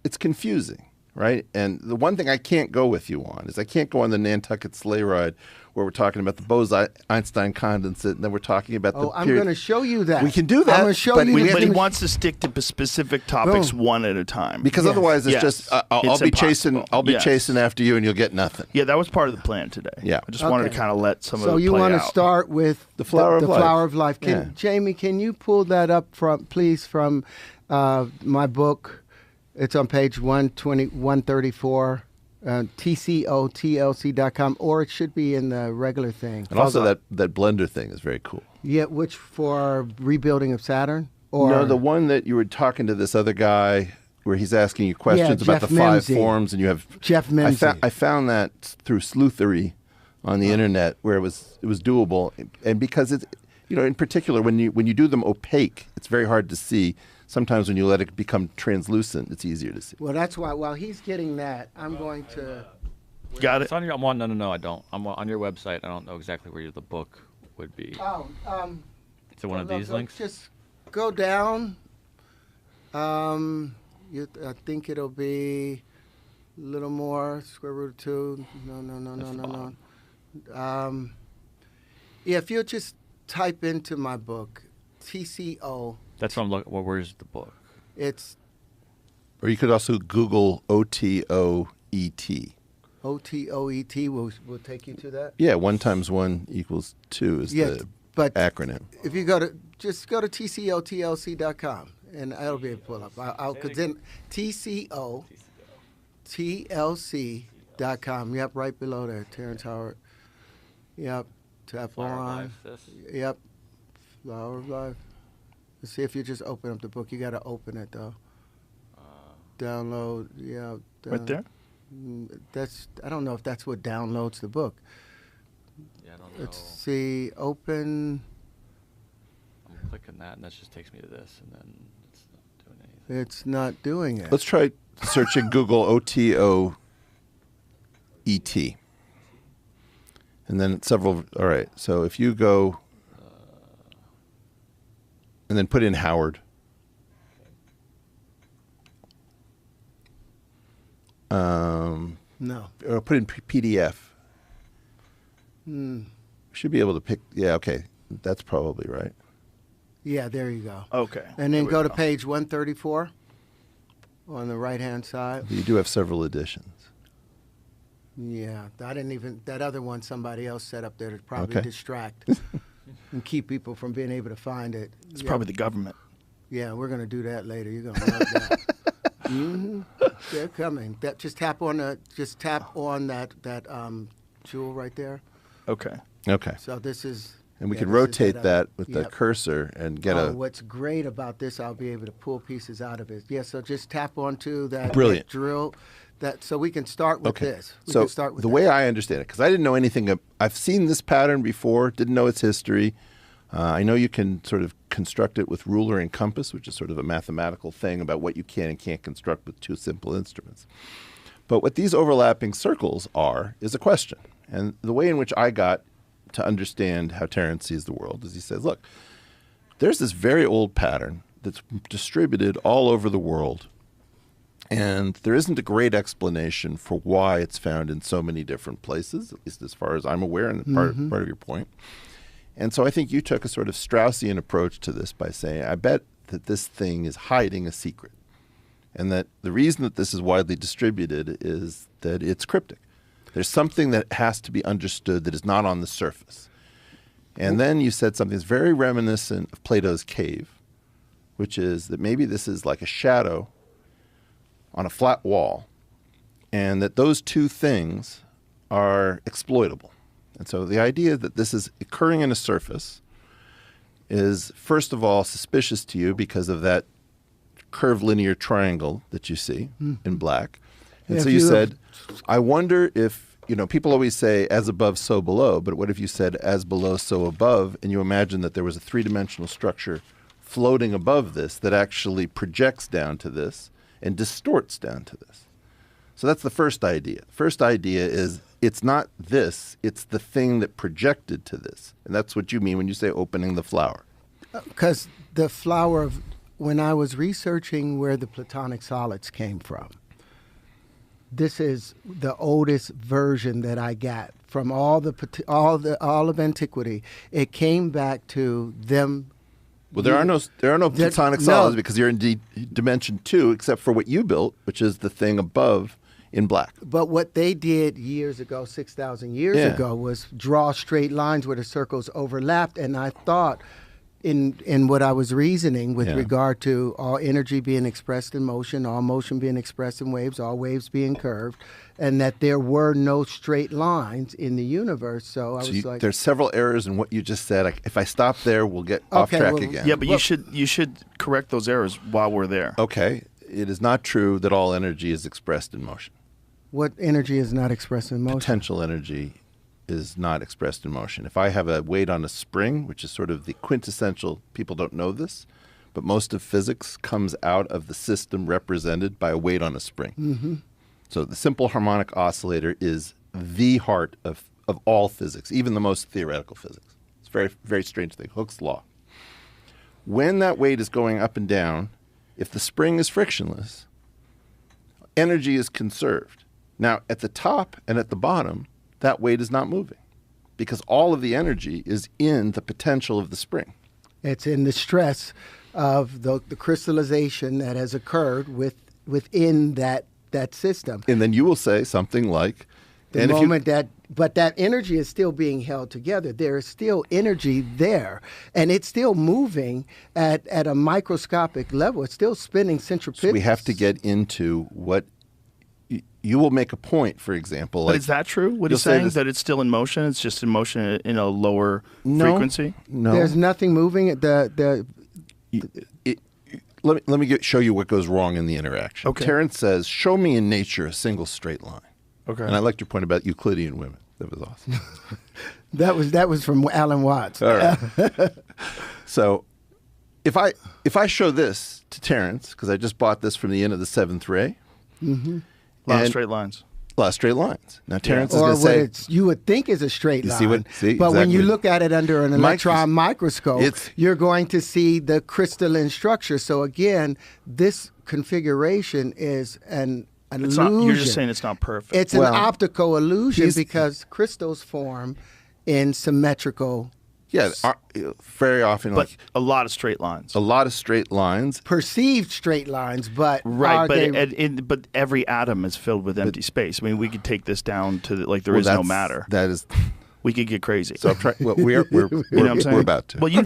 it's confusing, right? And the one thing I can't go with you on is I can't go on the Nantucket sleigh ride where we're talking about the Bose-Einstein condensate, and then we're talking about the I'm going to show you that. We can do that. I'm going to show you. But he wants to stick to specific topics one at a time. Because otherwise it's just I'll be chasing after you and you'll get nothing. Yeah, that was part of the plan today. Yeah. I just wanted to kind of let some of it play out. So you want to start with the flower of life. Flower of Life. Jamie, can you pull that up please from my book? It's on page 134. TCOTLC.com, or it should be in the regular thing. And also that blender thing is very cool. Yeah, which for rebuilding of Saturn? Or no, the one that you were talking to this other guy where he's asking you questions about the Jeff 5 forms, and you have Jeff Mimsy. I found that through sleuthery on the internet where it was doable, and because it's in particular when you do them opaque, it's very hard to see. Sometimes when you let it become translucent, it's easier to see. Well, that's why while he's getting that, I'm going to... Got it. It's on your, no, I don't. I'm on your website. I don't know exactly where the book would be. Oh, is it one of these links? Just go down. I think it'll be a little more, square root of 2. No. Yeah, if you'll just type into my book, TCO... That's what I'm looking. Well, where's the book? Or you could also Google OTOET. OTOET will take you to that. Yeah, 1 × 1 = 2 is the acronym. If you go to TCOTLC.com and that'll be able to pull up. I'll then TCOTLC.com. Yep, right below there, Terrence Howard. Yep, tap Flower on. of Life, Yep, Flower of Life. Let's see if you just open up the book. You got to open it though. Download, right there. I don't know if that's what downloads the book. Yeah, I don't know. Let's see. Open. I'm clicking that, and that just takes me to this, and then it's not doing anything. It's not doing it. Let's try searching Google OTOET. And then several. All right. So if you go. And then put in Howard. No. Or put in PDF. Should be able to pick. Yeah, okay. That's probably right. Yeah, there you go. Okay. And then go to page 134 on the right-hand side. You do have several editions. Yeah, I didn't even. That other one somebody else set up there to probably distract and keep people from being able to find it. It's probably the government. Yeah, we're going to do that later. You're going to love that. They're coming. Just tap on that jewel right there. Okay. Okay. So this is. And we can rotate that with the cursor and get What's great about this, I'll be able to pull pieces out of it. Yeah. So just tap onto that. Brilliant. That drill. So we can start with this. So the way I understand it, because I didn't know anything. I've seen this pattern before. Didn't know its history. I know you can sort of construct it with ruler and compass, which is sort of a mathematical thing about what you can and can't construct with 2 simple instruments. But what these overlapping circles are is a question. And the way in which I got to understand how Terrence sees the world is he says, look, there's this very old pattern that's distributed all over the world. And there isn't a great explanation for why it's found in so many different places, at least as far as I'm aware, and part of your point. And so I think you took a sort of Straussian approach to this by saying, I bet that this thing is hiding a secret. And that the reason that this is widely distributed is that it's cryptic. There's something that has to be understood that is not on the surface. And then you said something that's very reminiscent of Plato's cave, which is that maybe this is like a shadow on a flat wall, and that those two things are exploitable. And so the idea that this is occurring in a surface is, first of all, suspicious to you because of that curved linear triangle that you see in black. And so you said, I wonder if, people always say as above, so below, but what if you said as below, so above, and you imagine that there was a 3-dimensional structure floating above this that actually projects down to this and distorts down to this. So that's the first idea. First idea is it's not this, it's the thing that projected to this. And that's what you mean when you say opening the flower. Because the flower when I was researching where the platonic solids came from, this is the oldest version that I got from all of antiquity. It came back to them. Well, there are no platonic solids because you're in dimension 2, except for what you built, which is the thing above in black. But what they did years ago, 6,000 years ago, was draw straight lines where the circles overlapped. And I thought, in what I was reasoning with regard to all energy being expressed in motion, all motion being expressed in waves, all waves being curved, and that there were no straight lines in the universe. So I was like, there's several errors in what you just said. If I stop there, we'll get off track again. Yeah, but you should correct those errors while we're there. Okay. It is not true that all energy is expressed in motion. What energy is not expressed in motion? Potential energy is not expressed in motion. If I have a weight on a spring, which is sort of the quintessential, people don't know this, but most of physics comes out of the system represented by a weight on a spring. Mm-hmm. So the simple harmonic oscillator is the heart of all physics, even the most theoretical physics. It's a very, very strange thing, Hooke's law. When that weight is going up and down, if the spring is frictionless, energy is conserved. Now, at the top and at the bottom, that weight is not moving because all of the energy is in the potential of the spring. It's in the stress of the crystallization that has occurred within that system. And then you will say something like, but that energy is still being held together. There is still energy there, and it's still moving at a microscopic level. It's still spinning centripetal. So we have to get into what you will make a point, for example. But is that true? What he's saying, that it's still in motion? It's just in motion in a lower frequency? No. There's nothing moving. Let me show you what goes wrong in the interaction. Okay. Terrence says, show me in nature a single straight line. Okay. And I liked your point about Euclidean women. That was awesome. that was from Alan Watts. All right. So if I show this to Terrence, because I just bought this from the end of the 7th ray. Mm-hmm. A lot of straight lines. A lot of straight lines. Now Terrence is going to say, what you would think is a straight line. See, but when you exactly. look at it under an electron microscope, you're going to see the crystalline structure. So again, this configuration is an illusion. You're just saying it's not perfect. It's an optical illusion because crystals form in symmetrical. Yeah, very often. But a lot of straight lines. A lot of straight lines. Perceived straight lines, but right. But every atom is filled with empty space. I mean, we could take this down to there is no matter. That is. We could get crazy. So we're you know what I'm saying? We're about to. Well, you